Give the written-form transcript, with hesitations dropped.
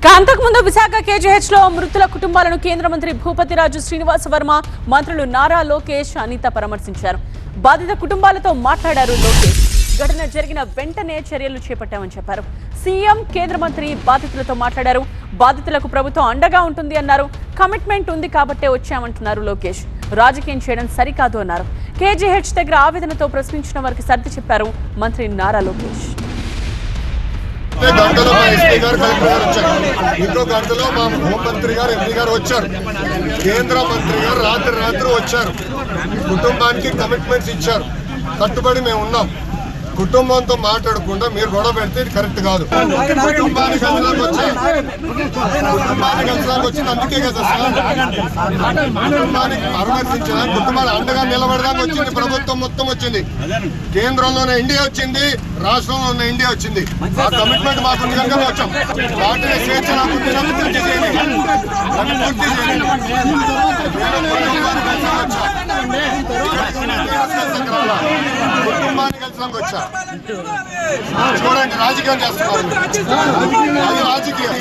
అంతకుముందు విశాఖ కేజీహెచ్ లో మృతుల కుటుంబాలను కేంద్ర మంత్రి భూపతిరాజు శ్రీనివాస వర్మ, మంత్రులు నారా లోకేష్, అనిత పరామర్శించారు. బాధిత కుటుంబాలతో మాట్లాడారు లోకేష్. ఘటన జరిగిన వెంటనే చర్యలు చేపట్టామని చెప్పారు. సీఎం, కేంద్ర మంత్రి బాధితులతో మాట్లాడారు. బాధితులకు ప్రభుత్వం అండగా ఉంటుంది అన్నారు. కమిట్మెంట్ ఉంది కాబట్టే వచ్చామంటున్నారు లోకేష్. రాజకీయం చేయడం సరికాదు అన్నారు. కేజీహెచ్ దగ్గర ఆవేదనతో ప్రశ్నించిన వారికి సర్ది చెప్పారు మంత్రి నారా లోకేష్. గంటలో మా ఎస్పీ గారు, కలెక్టర్ గారు వచ్చారు. ఇంకో గంటలో మా హోంమంత్రి గారు, ఎంపీ గారు వచ్చారు. కేంద్ర మంత్రి గారు రాత్రి వచ్చారు. కుటుంబానికి కమిట్మెంట్స్ ఇచ్చారు. కట్టుబడి మేము ఉన్నాం. కుటుంబంతో మాట్లాడకుండా మీరు గొడవ పెడితే ఇది కరెక్ట్ కాదు. కుటుంబానికి వచ్చింది అందుకే కదా సార్. కుటుంబానికి పరామర్శించడానికి, కుటుంబాన్ని అండగా నిలబడడానికి వచ్చింది ప్రభుత్వం మొత్తం వచ్చింది. కేంద్రంలోనే ఇండియా వచ్చింది, రాష్ట్రంలో ఉన్న ఇండియా వచ్చింది. ఆ కమిట్మెంట్ మాకు కనుక వచ్చాం. వాటిని స్వేచ్ఛ పూర్తి చేయండి. కుటుంబాన్ని కలిసి వచ్చా చూడండి, రాజకీయం చేస్తున్నారు. రాజకీయం